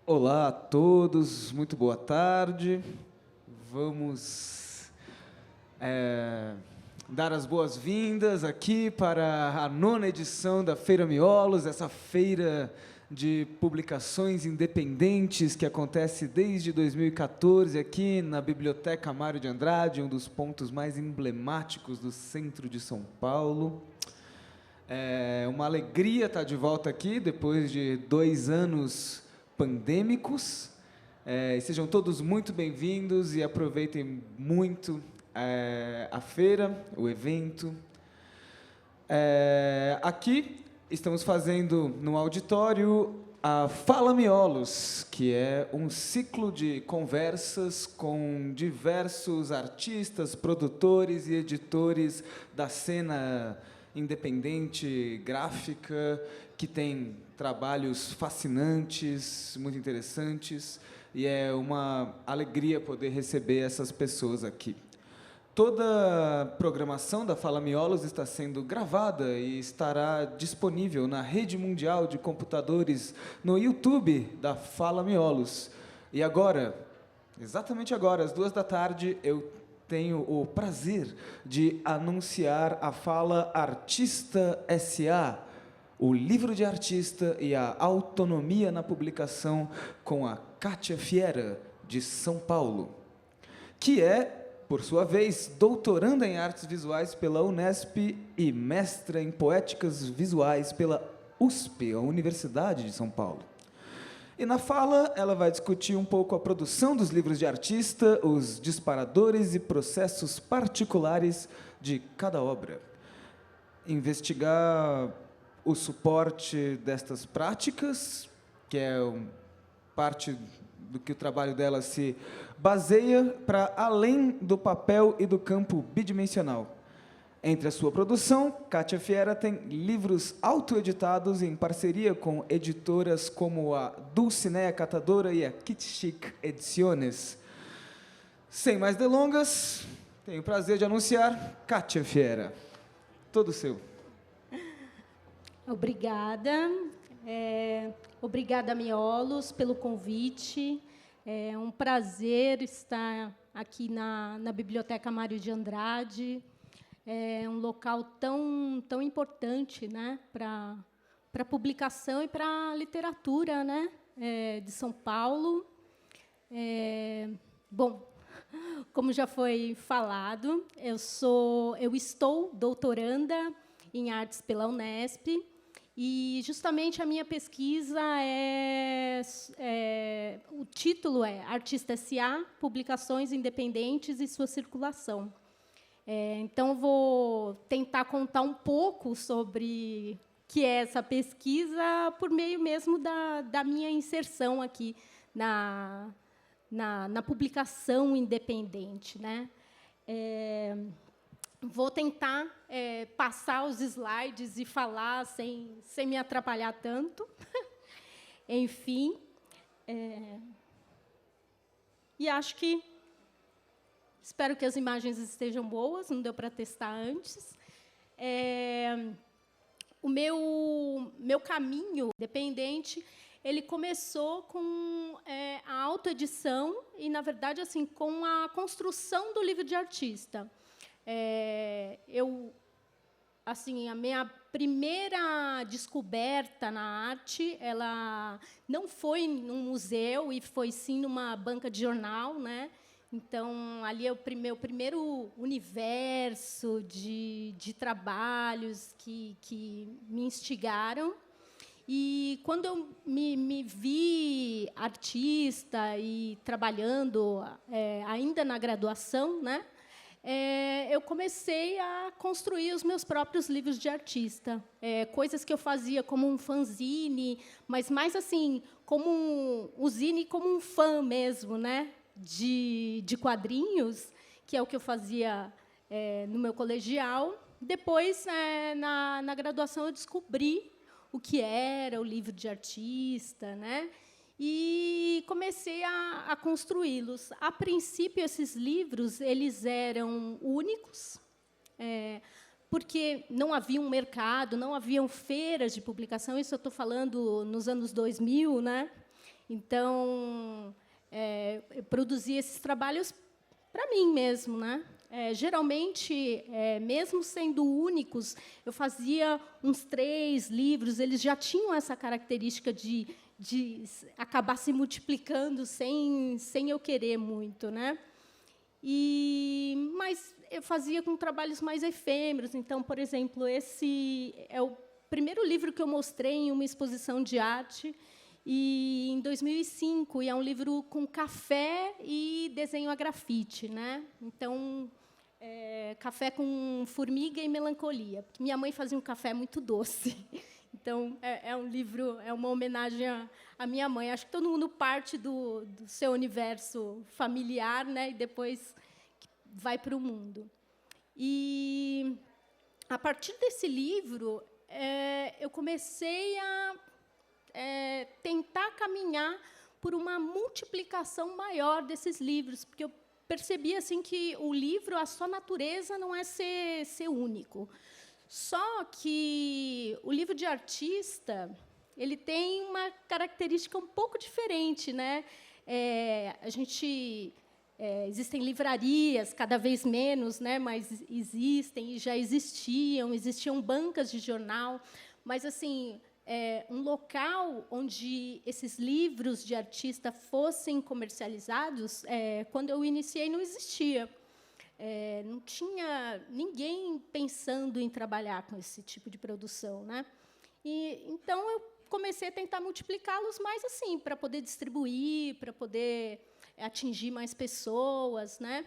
Olá a todos, muito boa tarde. Vamos dar as boas-vindas aqui para a 9ª edição da Feira Miolos, essa feira de publicações independentes que acontece desde 2014 aqui na Biblioteca Mário de Andrade, um dos pontos mais emblemáticos do centro de São Paulo. É uma alegria estar de volta aqui depois de 2 anos pandêmicos. Sejam todos muito bem-vindos e aproveitem muito a feira, o evento. Aqui estamos fazendo no auditório a Fala Miolos, que é um ciclo de conversas com diversos artistas, produtores e editores da cena independente, gráfica, que tem trabalhos fascinantes, muito interessantes, e é uma alegria poder receber essas pessoas aqui. Toda a programação da Fala Miolos está sendo gravada e estará disponível na rede mundial de computadores no YouTube da Fala Miolos. E agora, exatamente agora, às 14h, eu tenho o prazer de anunciar a Fala Artista S.A., o livro de artista e a autonomia na publicação, com a Kátia Fiera, de São Paulo, que é, por sua vez, doutoranda em artes visuais pela Unesp e mestra em poéticas visuais pela USP, a Universidade de São Paulo. E na fala, ela vai discutir um pouco a produção dos livros de artista, os disparadores e processos particulares de cada obra. Investigar o suporte destas práticas, que é parte do que o trabalho dela se baseia, para além do papel e do campo bidimensional. Entre a sua produção, Kátia Fiera tem livros autoeditados em parceria com editoras como a Dulcinea Catadora e a Kitschik Ediciones. Sem mais delongas, tenho o prazer de anunciar Kátia Fiera. Todo seu. Obrigada. Obrigada, Miolos, pelo convite. É um prazer estar aqui na Biblioteca Mário de Andrade. É um local tão importante, né, para a publicação e para a literatura, né, de São Paulo. Bom, como já foi falado, eu estou doutoranda em artes pela Unesp, e justamente a minha pesquisa o título é Artista S.A., Publicações Independentes e Sua Circulação. Então, vou tentar contar um pouco sobre o que é essa pesquisa por meio mesmo da minha inserção aqui na publicação independente, né? Vou tentar passar os slides e falar sem me atrapalhar tanto. Enfim. E acho que... Espero que as imagens estejam boas, não deu para testar antes. O meu caminho independente, ele começou com a autoedição e, na verdade, assim, com a construção do livro de artista. A minha primeira descoberta na arte, ela não foi num museu, e foi, sim, numa banca de jornal, né? Então, ali é o meu primeiro universo de trabalhos que me instigaram. E, quando eu me vi artista e trabalhando ainda na graduação, né, eu comecei a construir os meus próprios livros de artista. Coisas que eu fazia como um fanzine, mas mais assim, como um zine, como um fã mesmo, né? De quadrinhos, que é o que eu fazia no meu colegial. Depois, na graduação, eu descobri o que era o livro de artista, né? E comecei a construí-los. A princípio, esses livros eles eram únicos, porque não havia um mercado, não haviam feiras de publicação. Isso eu estou falando nos anos 2000, né? Então, eu produzia esses trabalhos para mim mesmo, né? Geralmente, mesmo sendo únicos, eu fazia uns 3 livros. Eles já tinham essa característica de acabar se multiplicando sem eu querer muito, né? Mas eu fazia com trabalhos mais efêmeros. Então, por exemplo, esse é o primeiro livro que eu mostrei em uma exposição de arte, e em 2005, e é um livro com café e desenho a grafite, né? Então, café com formiga e melancolia, porque minha mãe fazia um café muito doce. Então, é um livro, é uma homenagem à minha mãe. Acho que todo mundo parte do seu universo familiar, né? E depois vai para o mundo. E, a partir desse livro, eu comecei a tentar caminhar por uma multiplicação maior desses livros, porque eu percebi assim que o livro, a sua natureza não é ser único. Só que o livro de artista, ele tem uma característica um pouco diferente, né? Existem livrarias, cada vez menos, né? Mas existem, e já existiam bancas de jornal, mas assim, um local onde esses livros de artista fossem comercializados, quando eu iniciei, não existia. Não tinha ninguém pensando em trabalhar com esse tipo de produção, né? Então, eu comecei a tentar multiplicá-los mais assim, para poder distribuir, para poder atingir mais pessoas, né?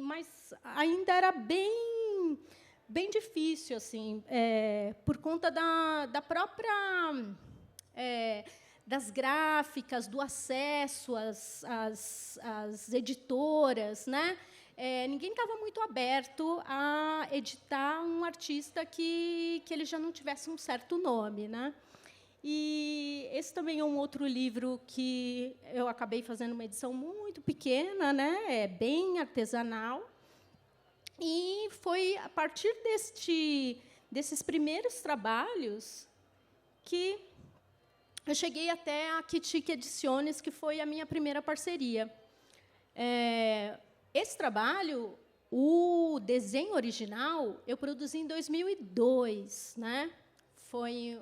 Mas ainda era bem difícil, assim, por conta da própria das gráficas, do acesso às editoras, né? Ninguém estava muito aberto a editar um artista que ele já não tivesse um certo nome, né? E esse também é um outro livro que eu acabei fazendo uma edição muito pequena, né? Bem artesanal. E foi a partir desses primeiros trabalhos que eu cheguei até a Kitik Ediciones, que foi a minha primeira parceria. Esse trabalho, o desenho original, eu produzi em 2002, né? Foi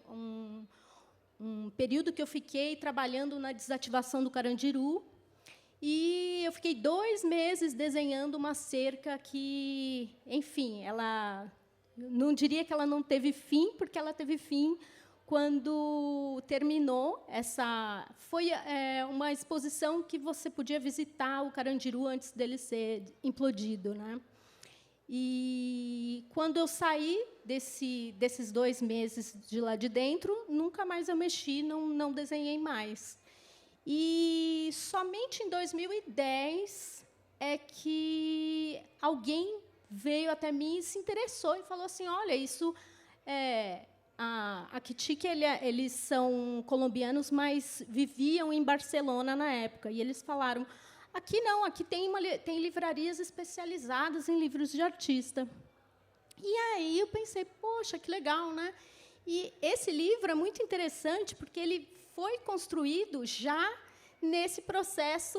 um período que eu fiquei trabalhando na desativação do Carandiru, e eu fiquei 2 meses desenhando uma cerca que, enfim, ela não diria que ela não teve fim, porque ela teve fim quando terminou essa. Foi uma exposição que você podia visitar o Carandiru antes dele ser implodido, né? E quando eu saí desses 2 meses de lá de dentro, nunca mais eu mexi, não desenhei mais. E somente em 2010 é que alguém veio até mim e se interessou e falou assim: olha, isso a Kitik, eles são colombianos, mas viviam em Barcelona na época. E eles falaram: aqui não, aqui tem livrarias especializadas em livros de artista. E aí eu pensei: poxa, que legal, né? E esse livro é muito interessante porque ele foi construído já nesse processo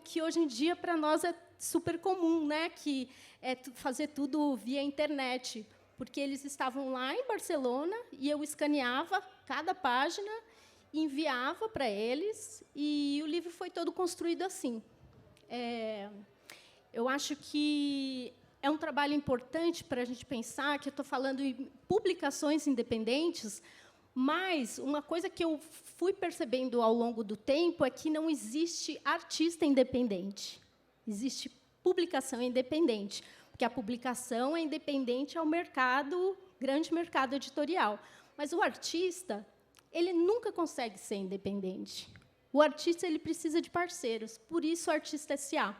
que hoje em dia para nós é super comum, né? Que é fazer tudo via internet, porque eles estavam lá em Barcelona e eu escaneava cada página, enviava para eles, e o livro foi todo construído assim. Eu acho que é um trabalho importante para a gente pensar, que eu estou falando em publicações independentes, mas uma coisa que eu fui percebendo ao longo do tempo é que não existe artista independente. Existe publicação independente, porque a publicação é independente ao mercado, grande mercado editorial. Mas o artista, ele nunca consegue ser independente. O artista, ele precisa de parceiros, por isso o Artista S.A.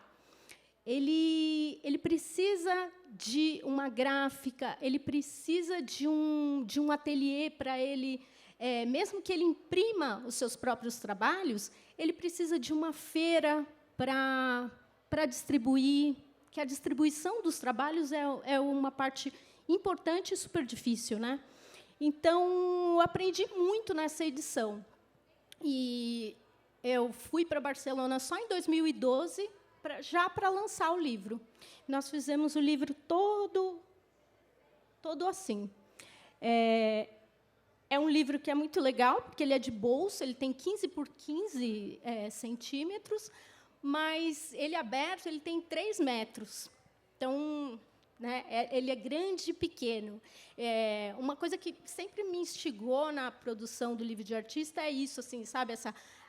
Ele precisa de uma gráfica, ele precisa de um ateliê para ele, mesmo que ele imprima os seus próprios trabalhos, ele precisa de uma feira para distribuir, que a distribuição dos trabalhos é uma parte importante e super difícil, né? Então, eu aprendi muito nessa edição. E eu fui para Barcelona só em 2012, já para lançar o livro. Nós fizemos o livro todo assim. É um livro que é muito legal, porque ele é de bolso, ele tem 15 por 15 centímetros, mas ele aberto, ele tem 3 metros. Então, né, ele é grande e pequeno. Uma coisa que sempre me instigou na produção do livro de artista é isso, assim, sabe,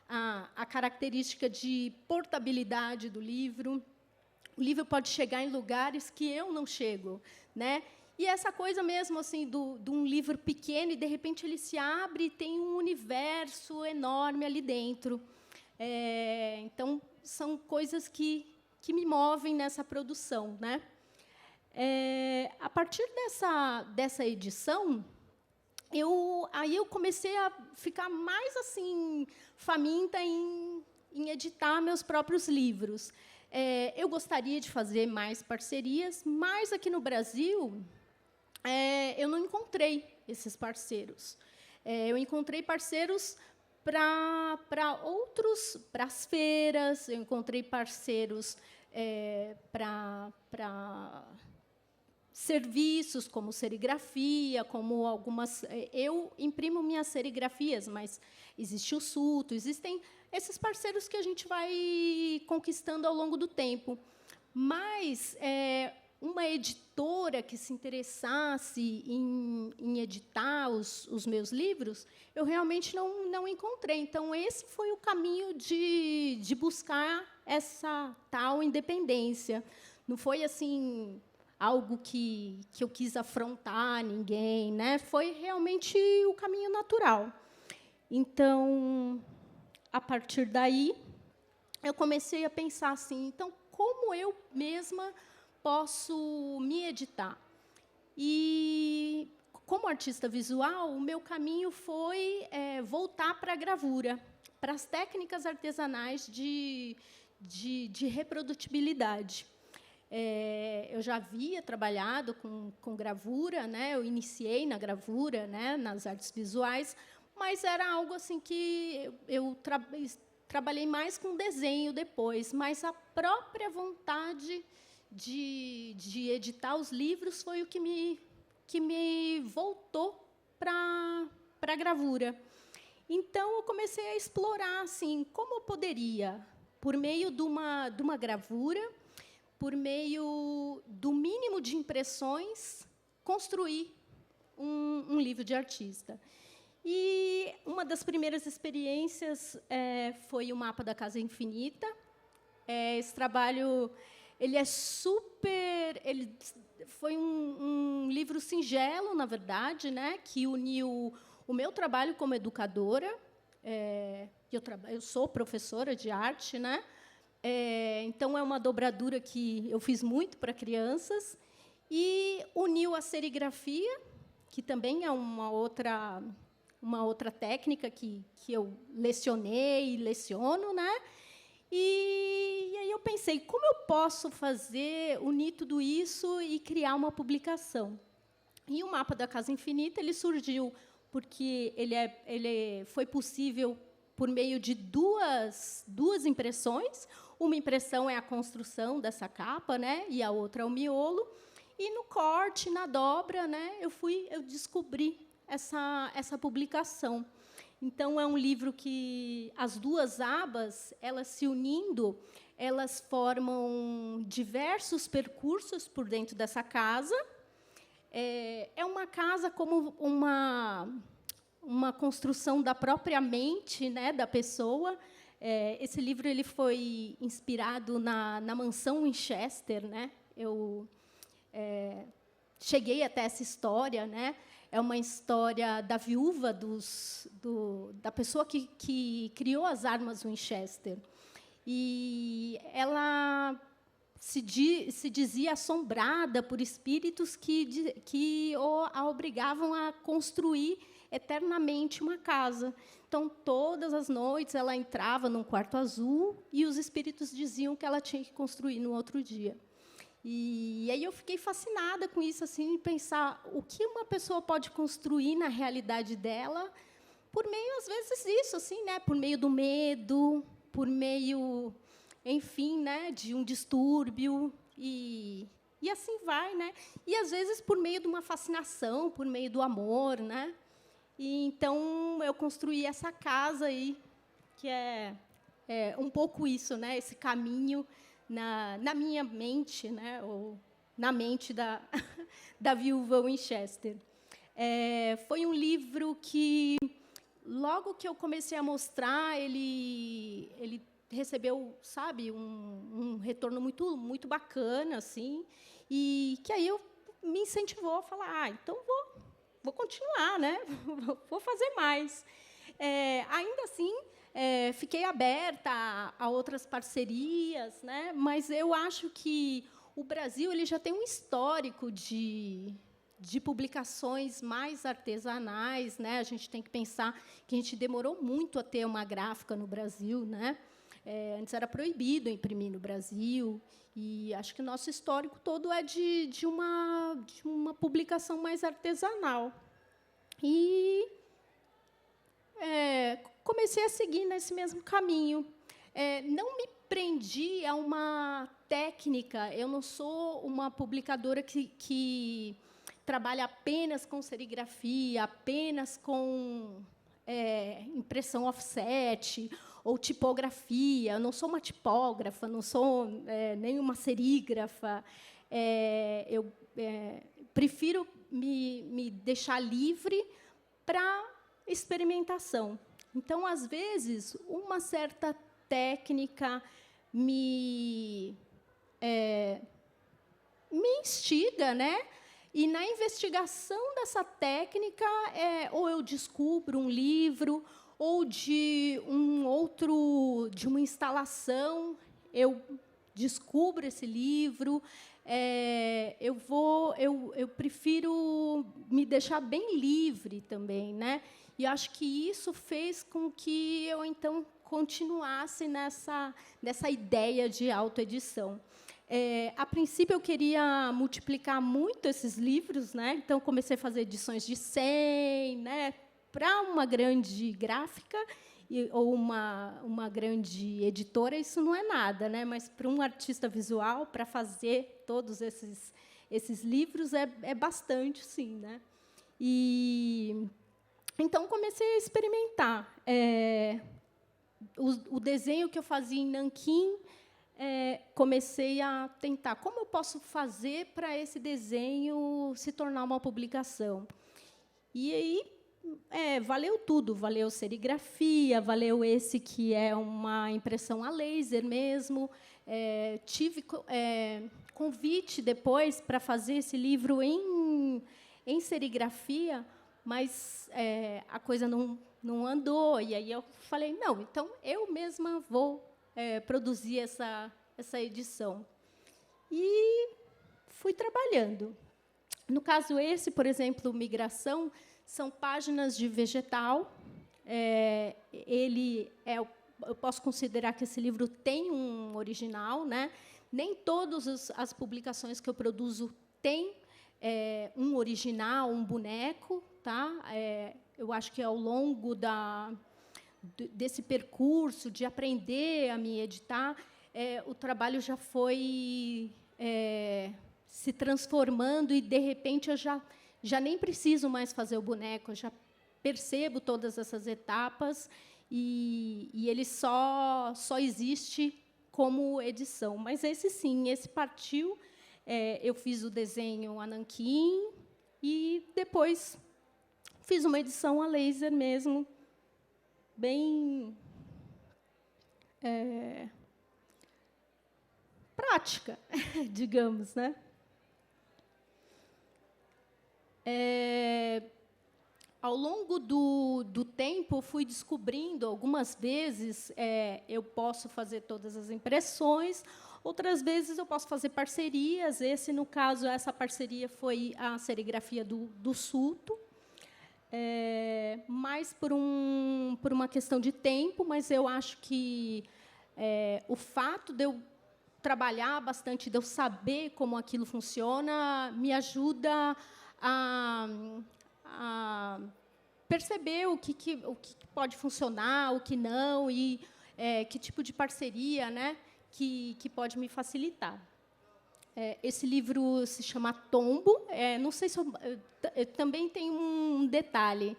a característica de portabilidade do livro. O livro pode chegar em lugares que eu não chego, né? E essa coisa mesmo assim de um livro pequeno e de repente ele se abre e tem um universo enorme ali dentro. Então são coisas que me movem nessa produção, né? A partir dessa edição, eu comecei a ficar mais assim faminta em editar meus próprios livros. Eu gostaria de fazer mais parcerias, mas aqui no Brasil eu não encontrei esses parceiros. Eu encontrei parceiros para as feiras, eu encontrei parceiros para serviços como serigrafia, como algumas. Eu imprimo minhas serigrafias, mas existe o Sulto, existem esses parceiros que a gente vai conquistando ao longo do tempo. Mas uma editora que se interessasse em editar os meus livros, eu realmente não encontrei. Então, esse foi o caminho de buscar essa tal independência. Não foi assim algo que eu quis afrontar ninguém, né? Foi realmente o caminho natural. Então, a partir daí, eu comecei a pensar assim, então, como eu mesma posso me editar? E, como artista visual, o meu caminho foi voltar para a gravura, para as técnicas artesanais de reprodutibilidade. Eu já havia trabalhado com gravura, né? Eu iniciei na gravura, né? Nas artes visuais, mas era algo assim que eu trabalhei mais com desenho depois, mas a própria vontade de editar os livros foi o que me voltou para a gravura. Então, eu comecei a explorar assim, como eu poderia, por meio de uma gravura, por meio do mínimo de impressões, construir um livro de artista. E uma das primeiras experiências foi o Mapa da Casa Infinita. Esse trabalho ele é super... Ele foi um livro singelo, na verdade, né, que uniu o meu trabalho como educadora. Eu sou professora de arte, né? Então, é uma dobradura que eu fiz muito para crianças, e uniu a serigrafia, que também é uma outra técnica que eu lecionei e leciono, né? E aí eu pensei, como eu posso unir tudo isso e criar uma publicação? E o Mapa da Casa Infinita ele surgiu porque ele foi possível por meio de duas impressões. Uma impressão é a construção dessa capa, né? E a outra é o miolo. E no corte, na dobra, né? Eu descobri essa publicação. Então, é um livro que as duas abas, elas se unindo, elas formam diversos percursos por dentro dessa casa. É uma casa como uma construção da própria mente, né, da pessoa. Esse livro ele foi inspirado na mansão Winchester, né? Eu cheguei até essa história, né? É uma história da viúva da pessoa que criou as armas Winchester. E ela se dizia assombrada por espíritos que a obrigavam a construir eternamente uma casa. Então, todas as noites, ela entrava num quarto azul e os espíritos diziam que ela tinha que construir no outro dia. E aí eu fiquei fascinada com isso, assim, pensar o que uma pessoa pode construir na realidade dela por meio, às vezes, disso, assim, né? Por meio do medo, por meio, enfim, né? De um distúrbio, e assim vai, né? E, às vezes, por meio de uma fascinação, por meio do amor, né? E, então, eu construí essa casa aí, que é um pouco isso, né? Esse caminho na minha mente, né? Ou na mente da, da viúva Winchester. Foi um livro que, logo que eu comecei a mostrar, ele recebeu, sabe, um retorno muito bacana, assim, e que aí eu me incentivou a falar, então vou continuar, né? Vou fazer mais. Ainda assim, fiquei aberta a outras parcerias, né? Mas eu acho que o Brasil ele já tem um histórico de publicações mais artesanais, né? A gente tem que pensar que a gente demorou muito a ter uma gráfica no Brasil, né? Antes era proibido imprimir no Brasil, e acho que o nosso histórico todo é de uma publicação mais artesanal. E comecei a seguir nesse mesmo caminho. Não me prendi a uma técnica. Eu não sou uma publicadora que trabalha apenas com serigrafia, apenas com impressão offset ou tipografia. Eu não sou uma tipógrafa, não sou nem uma serígrafa. Eu prefiro me deixar livre para experimentação. Então, às vezes, uma certa técnica me instiga, né? E, na investigação dessa técnica, ou eu descubro um livro, ou de uma instalação, eu descubro esse livro. Eu prefiro me deixar bem livre também, né? E acho que isso fez com que eu, então, continuasse nessa ideia de autoedição. A princípio, eu queria multiplicar muito esses livros, né? Então, comecei a fazer edições de 100, né? Para uma grande gráfica ou uma grande editora, isso não é nada, né? Mas, para um artista visual, para fazer todos esses livros, é bastante, sim, né? Então, comecei a experimentar. O desenho que eu fazia em nanquim, comecei a tentar como eu posso fazer para esse desenho se tornar uma publicação. E aí valeu tudo, valeu serigrafia, valeu esse que é uma impressão a laser mesmo. Tive convite depois para fazer esse livro em serigrafia, mas a coisa não andou, e aí eu falei, não, então eu mesma vou produzir essa edição. E fui trabalhando. No caso esse, por exemplo, Migração, são páginas de vegetal. Eu posso considerar que esse livro tem um original, né? Nem todas as publicações que eu produzo têm um original, um boneco, tá? Eu acho que ao longo desse percurso de aprender a me editar, o trabalho já foi se transformando, e, de repente, eu já nem preciso mais fazer o boneco, eu já percebo todas essas etapas, e ele só existe como edição. Mas esse, sim, esse partiu. Eu fiz o desenho a nanquim e, depois, fiz uma edição a laser mesmo, bem prática, digamos, né? Ao longo do tempo, fui descobrindo, algumas vezes, eu posso fazer todas as impressões, outras vezes eu posso fazer parcerias. No caso, essa parceria foi a serigrafia do Sulto, mais por uma questão de tempo, mas eu acho que o fato de eu trabalhar bastante, de eu saber como aquilo funciona, me ajuda a perceber o que pode funcionar, o que não, e que tipo de parceria, né, que pode me facilitar. Esse livro se chama Tombo. Não sei se também tem um detalhe.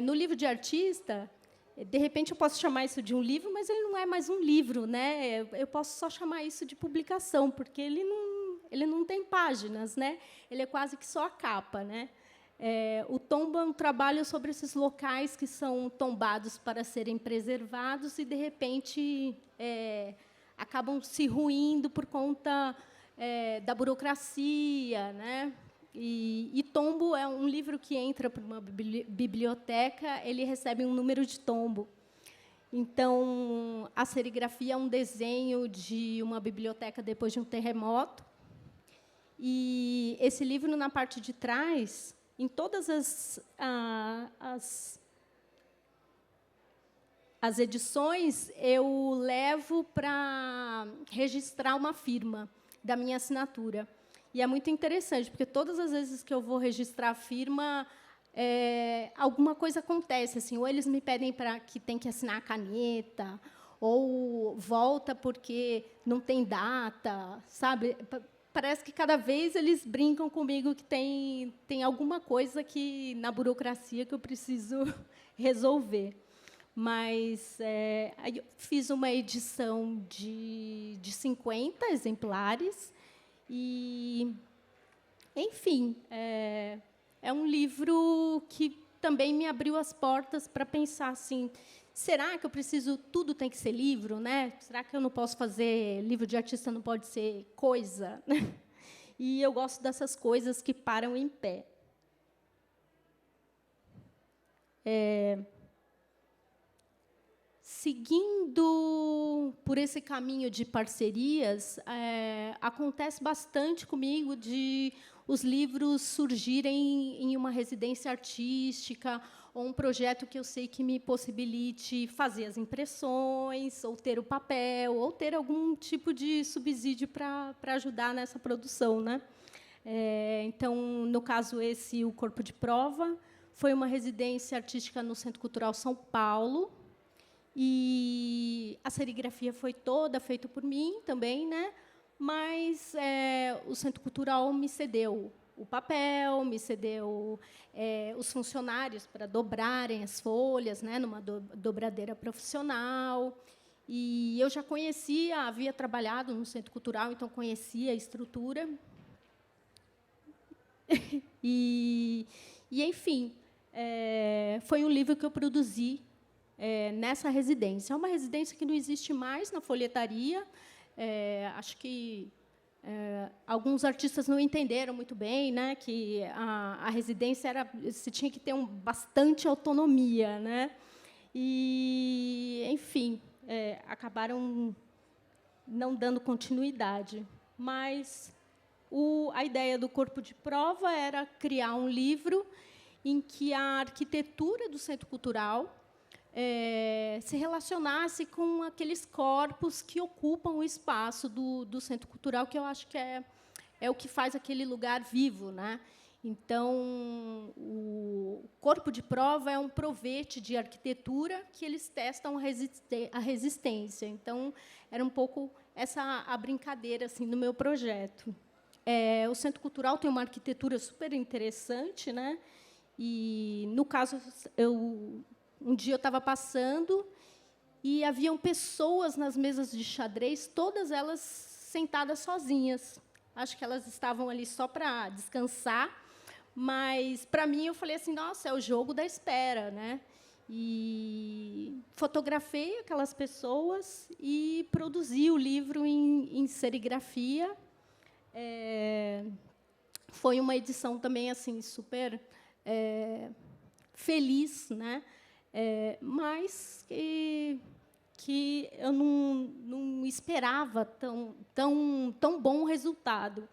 No livro de artista, de repente eu posso chamar isso de um livro, mas ele não é mais um livro, né? Eu posso só chamar isso de publicação, porque ele não tem páginas, né? Ele é quase que só a capa, né? O tombo é um trabalho sobre esses locais que são tombados para serem preservados e, de repente, acabam se ruindo por conta da burocracia, né? E Tombo é um livro que entra para uma biblioteca, ele recebe um número de tombo. Então, a serigrafia é um desenho de uma biblioteca depois de um terremoto. E esse livro, na parte de trás, em todas as edições, eu levo para registrar uma firma da minha assinatura. E é muito interessante, porque todas as vezes que eu vou registrar a firma, alguma coisa acontece. Assim, ou eles me pedem que tem que assinar a caneta, ou volta porque não tem data, sabe? Parece que, cada vez, eles brincam comigo que tem alguma coisa na burocracia que eu preciso resolver. Mas aí eu fiz uma edição de 50 exemplares. E, enfim, é um livro que também me abriu as portas para pensar assim: será que eu preciso, tudo tem que ser livro, né? Será que eu não posso fazer livro de artista, não pode ser coisa? E eu gosto dessas coisas que param em pé. Seguindo por esse caminho de parcerias, acontece bastante comigo de os livros surgirem em uma residência artística ou um projeto que eu sei que me possibilite fazer as impressões, ou ter o papel, ou ter algum tipo de subsídio para ajudar nessa produção, né? Então, no caso o Corpo de Prova, foi uma residência artística no Centro Cultural São Paulo. E a serigrafia foi toda feita por mim também, né? Mas o Centro Cultural me cedeu o papel, me cedeu os funcionários para dobrarem as folhas, né, numa dobradeira profissional. E eu já havia trabalhado no Centro Cultural, então conhecia a estrutura. Enfim, foi um livro que eu produzi nessa residência. É uma residência que não existe mais na folhetaria. Acho que alguns artistas não entenderam muito bem, né, que a residência se tinha que ter bastante autonomia, né? E, enfim, acabaram não dando continuidade. Mas a ideia do Corpo de Prova era criar um livro em que a arquitetura do Centro Cultural se relacionasse com aqueles corpos que ocupam o espaço do Centro Cultural, que eu acho que é o que faz aquele lugar vivo, né? Então, o Corpo de Prova é um provete de arquitetura que eles testam a resistência. Então, era um pouco essa a brincadeira assim, no meu projeto. O Centro Cultural tem uma arquitetura super interessante, né? E, no caso, um dia eu estava passando e haviam pessoas nas mesas de xadrez, todas elas sentadas sozinhas. Acho que elas estavam ali só para descansar, mas, para mim, eu falei assim: nossa, é o jogo da espera, né? E fotografei aquelas pessoas e produzi o livro em serigrafia. Foi uma edição também assim super feliz, né? Mas que eu não esperava tão bom resultado.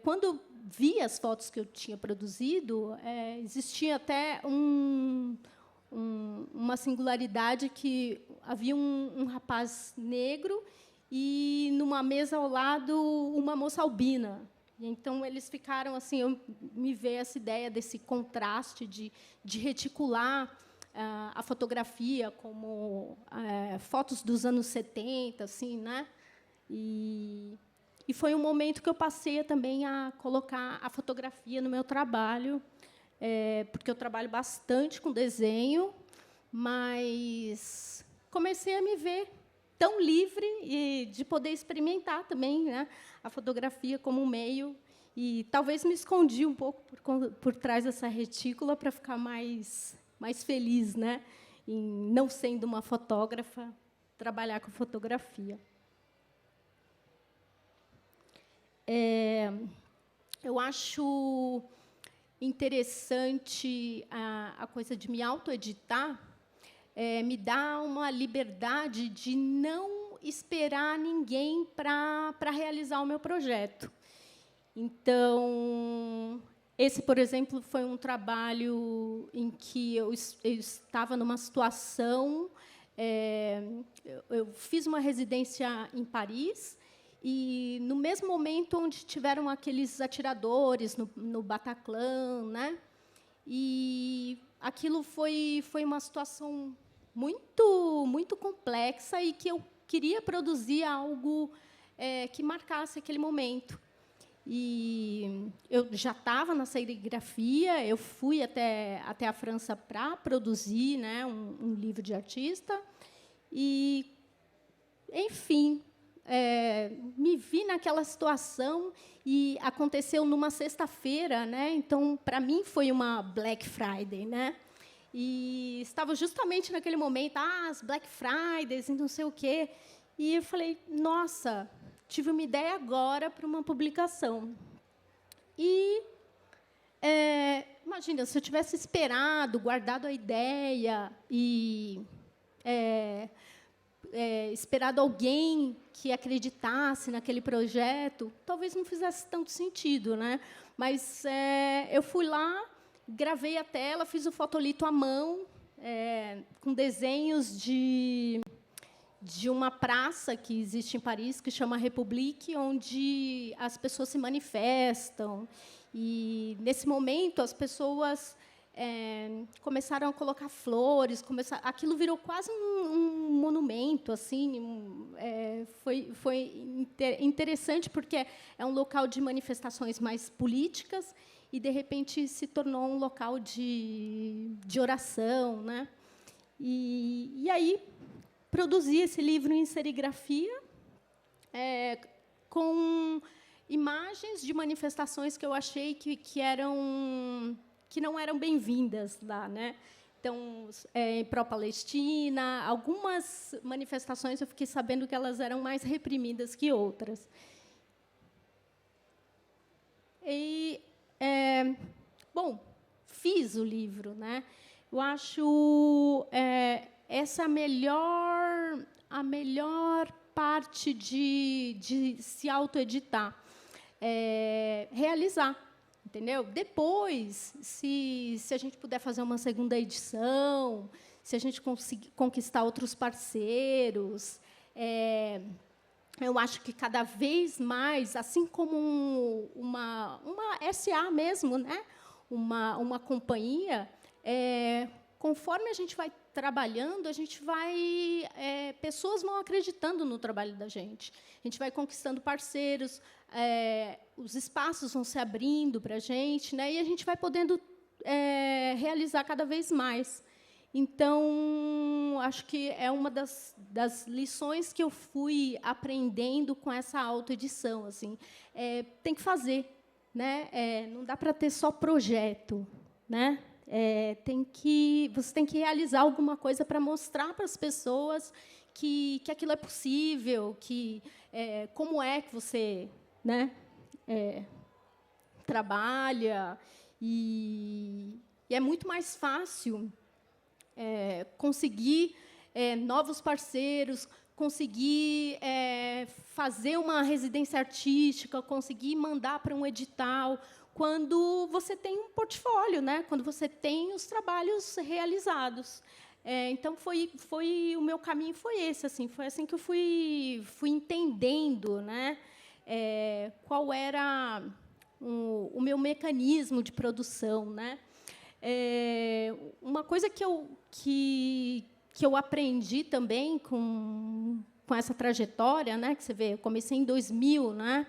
Quando eu vi as fotos que eu tinha produzido, existia até uma singularidade, que havia um rapaz negro e, numa mesa ao lado, uma moça albina. E então eles ficaram assim, eu me veio essa ideia desse contraste de reticular a fotografia como fotos dos anos 70, assim, né? E foi um momento que eu passei também a colocar a fotografia no meu trabalho, porque eu trabalho bastante com desenho, mas comecei a me ver tão livre e de poder experimentar também, né, a fotografia como um meio. E talvez me escondi um pouco por trás dessa retícula para ficar mais feliz, né, em não sendo uma fotógrafa, trabalhar com fotografia. Eu acho interessante a coisa de me autoeditar, me dá uma liberdade de não esperar ninguém para realizar o meu projeto. Então, esse, por exemplo, foi um trabalho em que eu estava numa situação... eu fiz uma residência em Paris, e, no mesmo momento onde tiveram aqueles atiradores no Bataclan, né? E aquilo foi uma situação muito complexa e que eu queria produzir algo que marcasse aquele momento. E eu já estava na serigrafia, eu fui até a França para produzir, né, um livro de artista. E, enfim, me vi naquela situação e aconteceu numa sexta-feira, né? Então, para mim, foi uma Black Friday, né? E estava justamente naquele momento, as Black Fridays e não sei o quê. E eu falei, nossa, tive uma ideia agora para uma publicação. E, imagina, se eu tivesse esperado, guardado a ideia e esperado alguém que acreditasse naquele projeto, talvez não fizesse tanto sentido, né? Mas eu fui lá, gravei a tela, fiz o fotolito à mão, com desenhos de uma praça que existe em Paris, que chama République, onde as pessoas se manifestam. E, nesse momento, as pessoas começaram a colocar flores, aquilo virou quase um monumento, assim. Foi interessante, porque é um local de manifestações mais políticas e, de repente, se tornou um local de oração, né? E aí produzi esse livro em serigrafia, com imagens de manifestações que eu achei que não eram bem-vindas lá, né? Então, pró-Palestina, algumas manifestações eu fiquei sabendo que elas eram mais reprimidas que outras. E, bom, fiz o livro, né? Eu acho essa a melhor parte de se autoeditar, realizar, entendeu? Depois, se a gente puder fazer uma segunda edição, se a gente conseguir conquistar outros parceiros, eu acho que cada vez mais, assim como uma SA mesmo, né? Uma companhia, conforme a gente vai trabalhando, pessoas vão acreditando no trabalho da gente. A gente vai conquistando parceiros, os espaços vão se abrindo para a gente, né? E a gente vai podendo realizar cada vez mais. Então, acho que é uma das lições que eu fui aprendendo com essa autoedição. Assim, tem que fazer, né? Não dá para ter só projeto, né? Você tem que realizar alguma coisa para mostrar para as pessoas que aquilo é possível, como é que você, né, trabalha. E é muito mais fácil conseguir novos parceiros, conseguir fazer uma residência artística, conseguir mandar para um edital, quando você tem um portfólio, né? Quando você tem os trabalhos realizados. Então, o meu caminho foi esse, assim, foi assim que eu fui entendendo, né? Qual era o meu mecanismo de produção, né? Uma coisa que eu aprendi também com essa trajetória, né? Que você vê, eu comecei em 2000, né?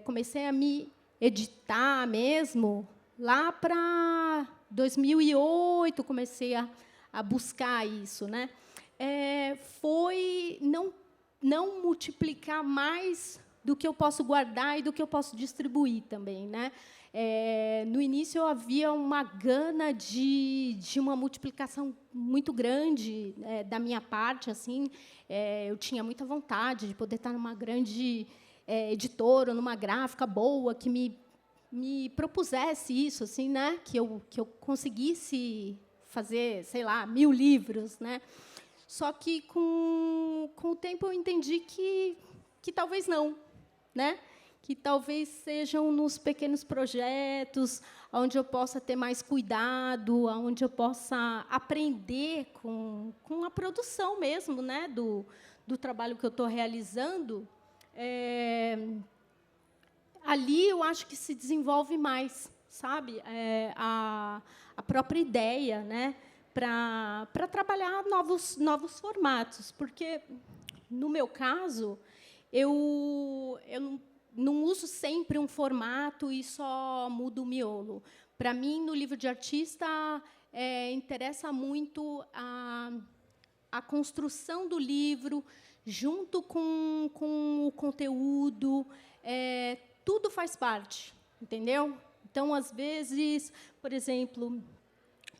Comecei a me editar mesmo lá para 2008, comecei a buscar isso, né? Foi não multiplicar mais do que eu posso guardar e do que eu posso distribuir também, né? No início havia uma gana de uma multiplicação muito grande da minha parte, assim, eu tinha muita vontade de poder estar numa grande editora, numa gráfica boa que me propusesse isso, assim, né? Que eu conseguisse fazer, sei lá, 1000 livros, né? Só que com o tempo eu entendi que talvez não, né? Que talvez sejam nos pequenos projetos, onde eu possa ter mais cuidado, onde eu possa aprender com a produção mesmo, né? Do trabalho que eu estou realizando. Ali eu acho que se desenvolve mais, sabe? A própria ideia, né? Para trabalhar novos formatos, porque, no meu caso, eu não uso sempre um formato e só mudo o miolo. Para mim, no livro de artista, interessa muito a construção do livro, junto com o conteúdo, tudo faz parte, entendeu? Então, às vezes, por exemplo,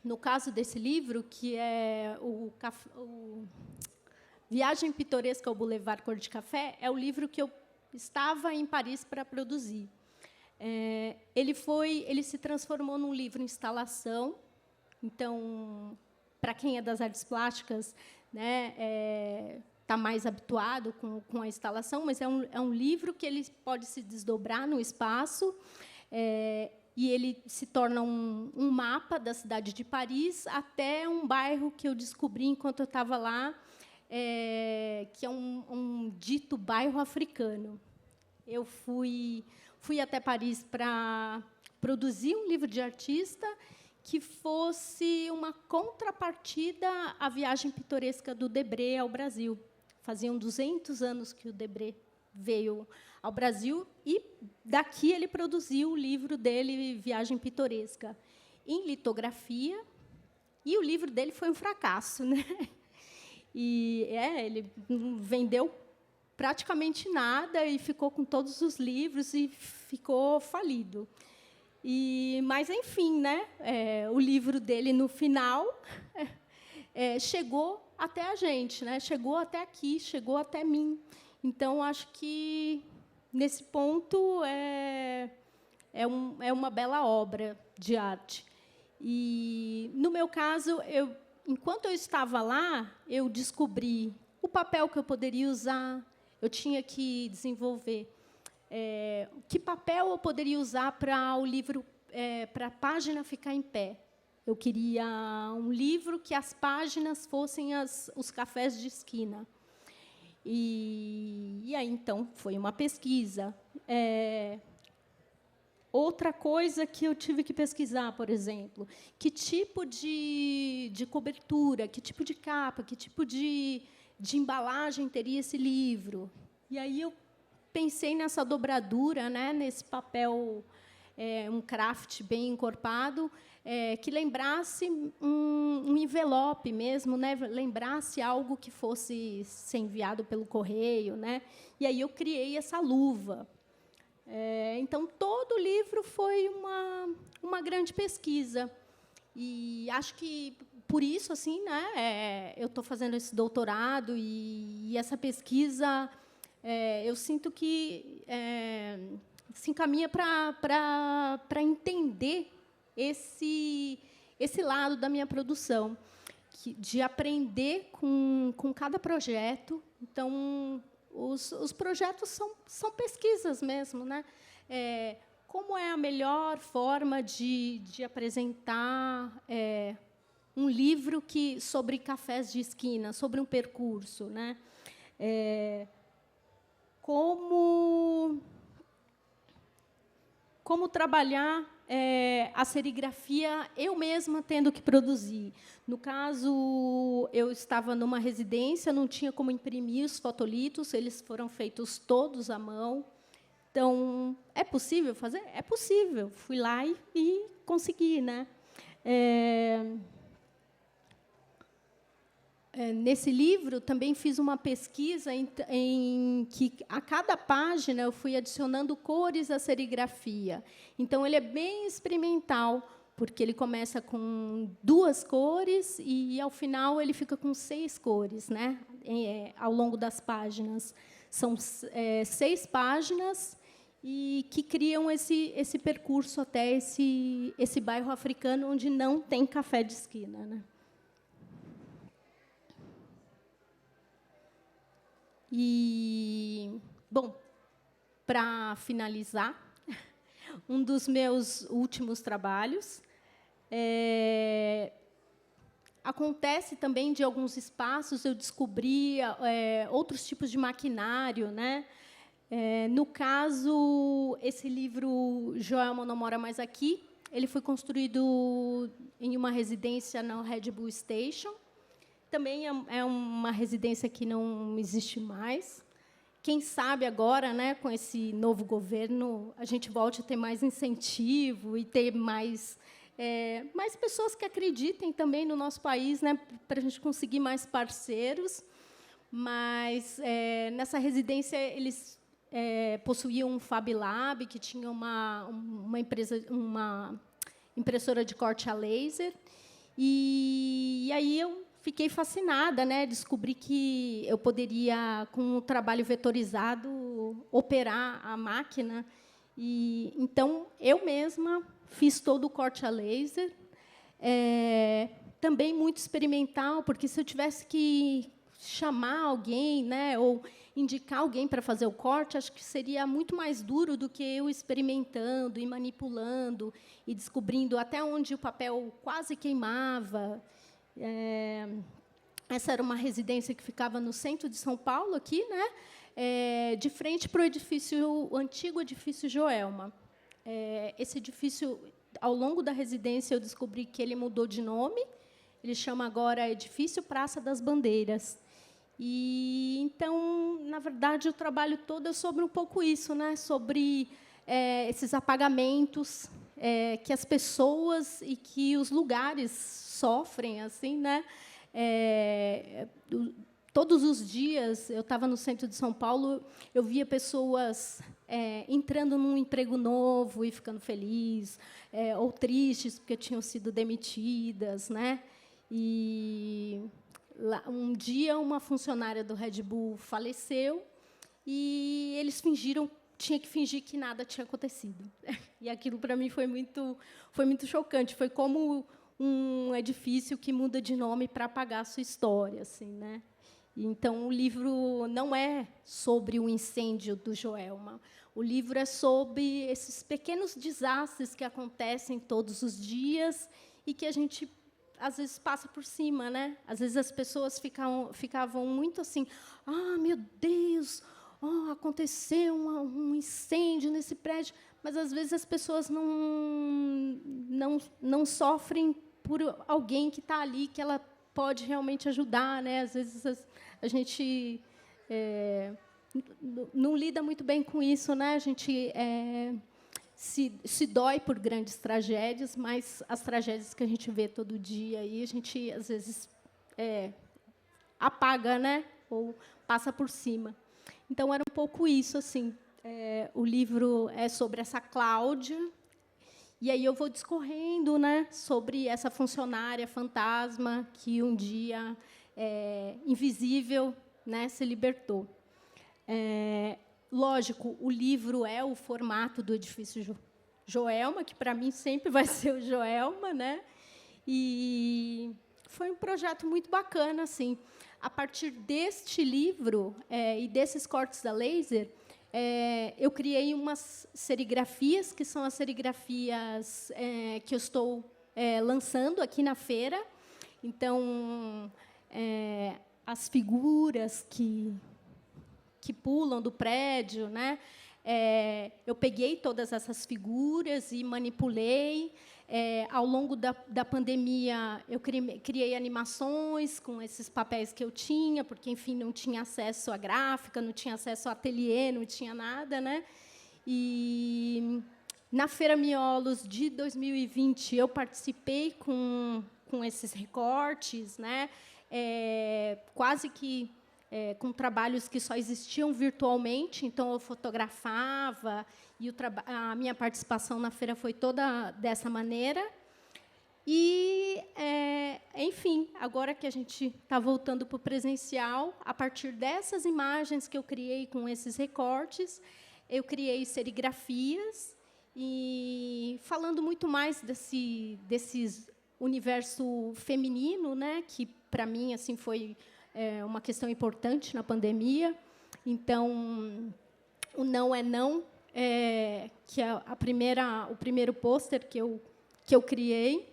no caso desse livro, que é o Viagem Pitoresca ao Boulevard Cor de Café, é o livro que eu estava em Paris para produzir. Ele se transformou num livro instalação. Então, para quem é das artes plásticas, né, está mais habituado com a instalação, mas é um livro que ele pode se desdobrar no espaço, e ele se torna um mapa da cidade de Paris até um bairro que eu descobri enquanto eu estava lá, que é um dito bairro africano. Eu fui até Paris para produzir um livro de artista que fosse uma contrapartida à viagem pitoresca do Debré ao Brasil. Faziam 200 anos que o Debré veio ao Brasil e daqui ele produziu o livro dele, Viagem Pitoresca, em litografia, e o livro dele foi um fracasso, né? E ele não vendeu praticamente nada e ficou com todos os livros e ficou falido. Mas, enfim, né? O livro dele, no final, chegou até a gente, né? Chegou até aqui, chegou até mim. Então, acho que, nesse ponto, é uma bela obra de arte. E, no meu caso, enquanto eu estava lá, eu descobri o papel que eu poderia usar. Eu tinha que desenvolver que papel eu poderia usar para o livro, para a página ficar em pé. Eu queria um livro que as páginas fossem os cafés de esquina. E aí, então, foi uma pesquisa. Outra coisa que eu tive que pesquisar, por exemplo, que tipo de cobertura, que tipo de capa, que tipo de embalagem teria esse livro. E aí eu pensei nessa dobradura, né, nesse papel, um craft bem encorpado, que lembrasse um envelope mesmo, né, lembrasse algo que fosse ser enviado pelo correio, né. E aí eu criei essa luva. Então, todo o livro foi uma grande pesquisa. E acho que, por isso, assim, né, eu estou fazendo esse doutorado e essa pesquisa, eu sinto que se encaminha para entender esse lado da minha produção, de aprender com cada projeto. Então, os projetos são pesquisas mesmo, né? Como é a melhor forma de apresentar um livro sobre cafés de esquina, sobre um percurso, né? Como como trabalhar a serigrafia eu mesma tendo que produzir. No caso, eu estava numa residência, não tinha como imprimir os fotolitos, eles foram feitos todos à mão. Então, é possível fazer? É possível. Fui lá e consegui, né? Nesse livro, também fiz uma pesquisa em que, a cada página, eu fui adicionando cores à serigrafia. Então, ele é bem experimental, porque ele começa com 2 cores e, ao final, ele fica com 6 cores, né? Ao longo das páginas. São 6 páginas e que criam esse percurso até esse bairro africano onde não tem café de esquina, né? E, bom, para finalizar, um dos meus últimos trabalhos acontece também de alguns espaços eu descobri outros tipos de maquinário, né? No caso, esse livro Joelma Não Mora Mais Aqui, ele foi construído em uma residência na Red Bull Station. Também é uma residência que não existe mais. Quem sabe agora, né, com esse novo governo, a gente volte a ter mais incentivo e ter mais pessoas que acreditem também no nosso país, né, para a gente conseguir mais parceiros. Mas, nessa residência, eles possuíam um Fab Lab, que tinha uma impressora de corte a laser. E aí eu fiquei fascinada, né? Descobri que eu poderia, com o trabalho vetorizado, operar a máquina. E, então, eu mesma fiz todo o corte a laser. Também muito experimental, porque se eu tivesse que chamar alguém, né, ou indicar alguém para fazer o corte, acho que seria muito mais duro do que eu experimentando e manipulando e descobrindo até onde o papel quase queimava. Essa era uma residência que ficava no centro de São Paulo, aqui, né, de frente para o antigo edifício Joelma. Esse edifício, ao longo da residência, eu descobri que ele mudou de nome. Ele chama agora Edifício Praça das Bandeiras. E, então, na verdade, o trabalho todo é sobre um pouco isso, né, sobre esses apagamentos que as pessoas e que os lugares sofrem, assim, né? Todos os dias, eu estava no centro de São Paulo, eu via pessoas entrando num emprego novo e ficando felizes, ou tristes porque tinham sido demitidas, né? E um dia uma funcionária do Red Bull faleceu e eles tinha que fingir que nada tinha acontecido. E aquilo para mim foi muito chocante. Foi como um edifício que muda de nome para apagar a sua história, assim, né? Então, o livro não é sobre o incêndio do Joelma. O livro é sobre esses pequenos desastres que acontecem todos os dias e que a gente, às vezes, passa por cima, né? Às vezes, as pessoas ficavam muito assim, meu Deus, aconteceu um incêndio nesse prédio. Mas, às vezes, as pessoas não sofrem por alguém que está ali, que ela pode realmente ajudar, né? Às vezes a gente não lida muito bem com isso, né? A gente se dói por grandes tragédias, mas as tragédias que a gente vê todo dia aí, a gente às vezes apaga, né? Ou passa por cima. Então era um pouco isso, assim. O livro é sobre essa Cláudia. E aí eu vou discorrendo, né, sobre essa funcionária fantasma que um dia, invisível, né, se libertou. Lógico, o livro é o formato do edifício Joelma, que para mim sempre vai ser o Joelma, né? E foi um projeto muito bacana, assim. A partir deste livro e desses cortes a laser, eu criei umas serigrafias, que são as serigrafias que eu estou lançando aqui na feira. Então, as figuras que pulam do prédio, né? eu peguei todas essas figuras e manipulei. Ao longo da pandemia, eu criei animações com esses papéis que eu tinha, porque, enfim, não tinha acesso à gráfica, não tinha acesso ao ateliê, não tinha nada, né? E na Feira Miolos de 2020, eu participei com esses recortes, né? Quase que com trabalhos que só existiam virtualmente, então eu fotografava, e a minha participação na feira foi toda dessa maneira. E, enfim, agora que a gente está voltando para o presencial, a partir dessas imagens que eu criei com esses recortes, eu criei serigrafias, e falando muito mais desse universo feminino, né, que, para mim, assim, foi uma questão importante na pandemia. Então, o Não é Não, que é o primeiro pôster que eu criei,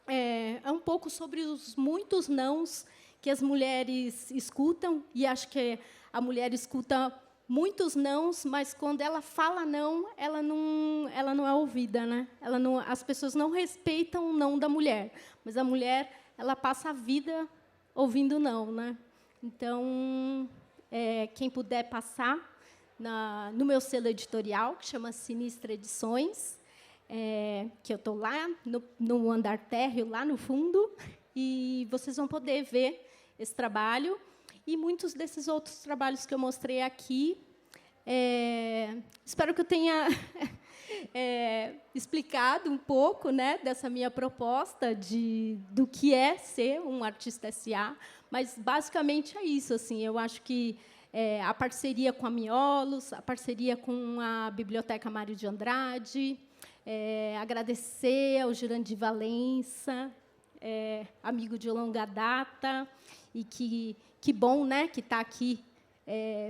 é um pouco sobre os muitos nãos que as mulheres escutam, e acho que a mulher escuta muitos nãos, mas, quando ela fala não, ela não é ouvida, né? As pessoas não respeitam o não da mulher, mas a mulher, ela passa a vida ouvindo não, né? Então, quem puder passar no meu selo editorial, que chama Sinistra Edições, que eu estou lá no andar térreo, lá no fundo, e vocês vão poder ver esse trabalho e muitos desses outros trabalhos que eu mostrei aqui. Espero que eu tenha explicado um pouco, né, dessa minha proposta do que é ser um artista SA, mas, basicamente, é isso. Assim, eu acho que a parceria com a Miolos, a parceria com a Biblioteca Mário de Andrade, agradecer ao Jurandir Valença, amigo de longa data, e que bom, né, que está aqui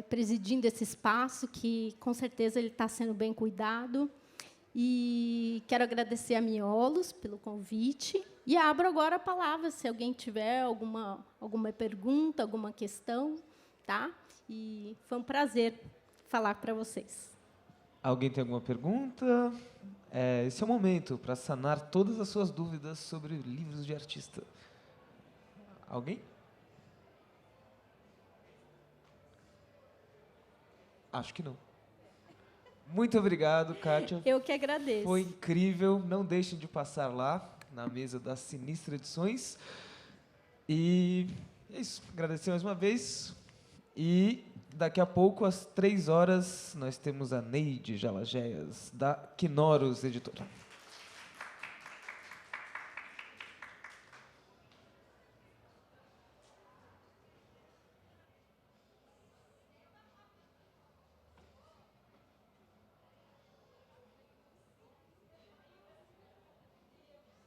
presidindo esse espaço, que, com certeza, ele está sendo bem cuidado. E quero agradecer a Miolos pelo convite. E abro agora a palavra, se alguém tiver alguma pergunta, alguma questão. Tá? E foi um prazer falar para vocês. Alguém tem alguma pergunta? Esse é o momento para sanar todas as suas dúvidas sobre livros de artista. Alguém? Acho que não. Muito obrigado, Kátia. Eu que agradeço. Foi incrível. Não deixem de passar lá, na mesa da Sinistra Edições. E é isso. Agradecer mais uma vez. E daqui a pouco, às 3 horas, nós temos a Neide Jalageias, da Quinoros Editora.